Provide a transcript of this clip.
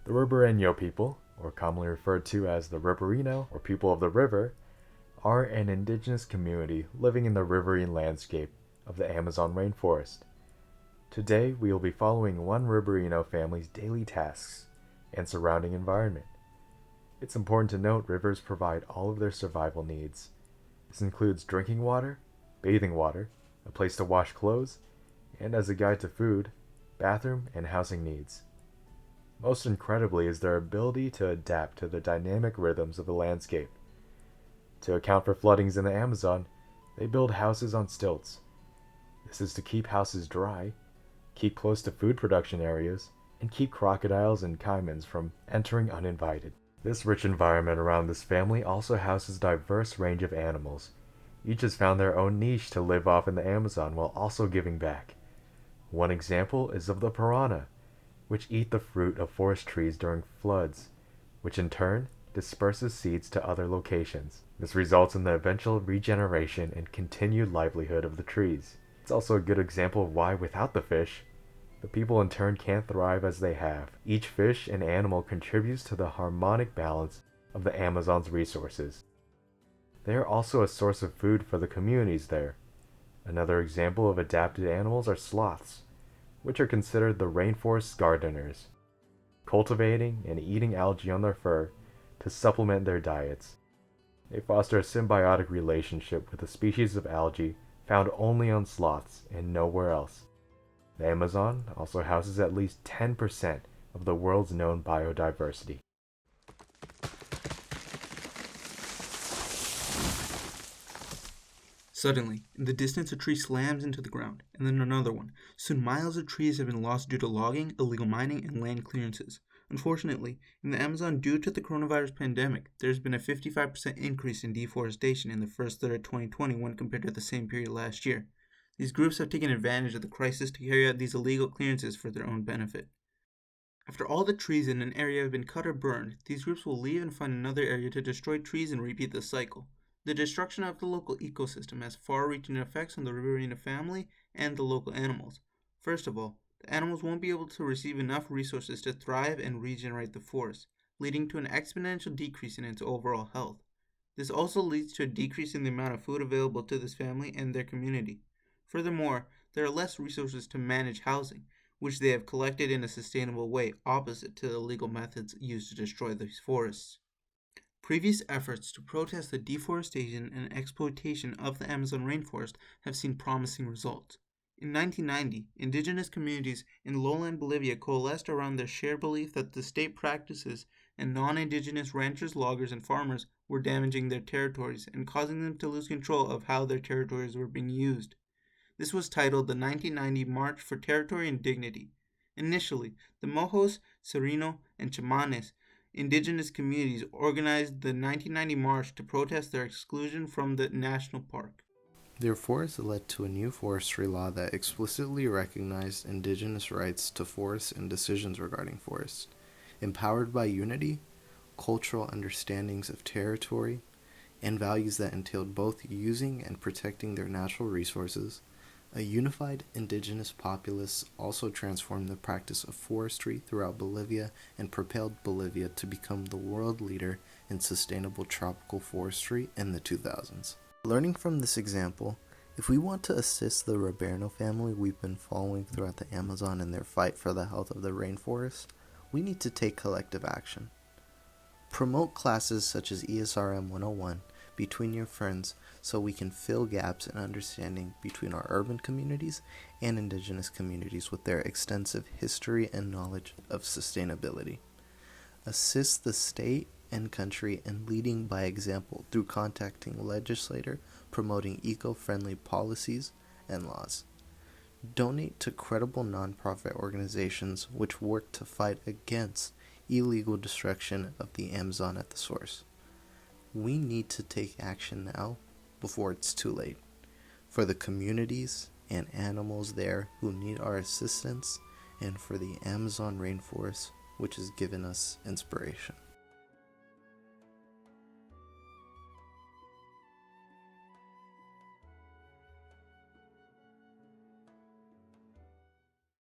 The Ribeirinho people, or commonly referred to as the Ribeirinho or people of the river, are an indigenous community living in the riverine landscape of the Amazon rainforest. Today, we will be following one Ribeirinho family's daily tasks and surrounding environment. It's important to note rivers provide all of their survival needs. This includes drinking water, bathing water, a place to wash clothes, and as a guide to food, bathroom, and housing needs. Most incredibly is their ability to adapt to the dynamic rhythms of the landscape. To account for floodings in the Amazon, they build houses on stilts. This is to keep houses dry, keep close to food production areas, and keep crocodiles and caimans from entering uninvited. This rich environment around this family also houses a diverse range of animals. Each has found their own niche to live off in the Amazon while also giving back. One example is of the piranha, which eat the fruit of forest trees during floods, which in turn disperses seeds to other locations. This results in the eventual regeneration and continued livelihood of the trees. It's also a good example of why without the fish, the people in turn can't thrive as they have. Each fish and animal contributes to the harmonic balance of the Amazon's resources. They are also a source of food for the communities there. Another example of adapted animals are sloths, which are considered the rainforest's gardeners, cultivating and eating algae on their fur to supplement their diets. They foster a symbiotic relationship with a species of algae found only on sloths and nowhere else. The Amazon also houses at least 10% of the world's known biodiversity. Suddenly, in the distance, a tree slams into the ground, and then another one. Soon, miles of trees have been lost due to logging, illegal mining, and land clearances. Unfortunately, in the Amazon, due to the coronavirus pandemic, there has been a 55% increase in deforestation in the first third of 2020 when compared to the same period last year. These groups have taken advantage of the crisis to carry out these illegal clearances for their own benefit. After all the trees in an area have been cut or burned, these groups will leave and find another area to destroy trees and repeat the cycle. The destruction of the local ecosystem has far-reaching effects on the Riverina family and the local animals. First of all, the animals won't be able to receive enough resources to thrive and regenerate the forest, leading to an exponential decrease in its overall health. This also leads to a decrease in the amount of food available to this family and their community. Furthermore, there are less resources to manage housing, which they have collected in a sustainable way opposite to the illegal methods used to destroy these forests. Previous efforts to protest the deforestation and exploitation of the Amazon rainforest have seen promising results. In 1990, indigenous communities in lowland Bolivia coalesced around their shared belief that the state practices and non-indigenous ranchers, loggers, and farmers were damaging their territories and causing them to lose control of how their territories were being used. This was titled the 1990 March for Territory and Dignity. Initially, the Mojos, Sereno, and Chamanes indigenous communities organized the 1990 march to protest their exclusion from the national park. Their forest led to a new forestry law that explicitly recognized indigenous rights to forests and decisions regarding forests. Empowered by unity, cultural understandings of territory, and values that entailed both using and protecting their natural resources, a unified indigenous populace also transformed the practice of forestry throughout Bolivia and propelled Bolivia to become the world leader in sustainable tropical forestry in the 2000s. Learning from this example, if we want to assist the Ribeirinho family we've been following throughout the Amazon in their fight for the health of the rainforest, we need to take collective action. Promote classes such as ESRM 101 between your friends so we can fill gaps in understanding between our urban communities and indigenous communities with their extensive history and knowledge of sustainability. Assist the state and country in leading by example through contacting legislator, promoting eco-friendly policies and laws. Donate to credible nonprofit organizations which work to fight against illegal destruction of the Amazon at the source. We need to take action now before it's too late for the communities and animals there who need our assistance and for the Amazon rainforest which has given us inspiration.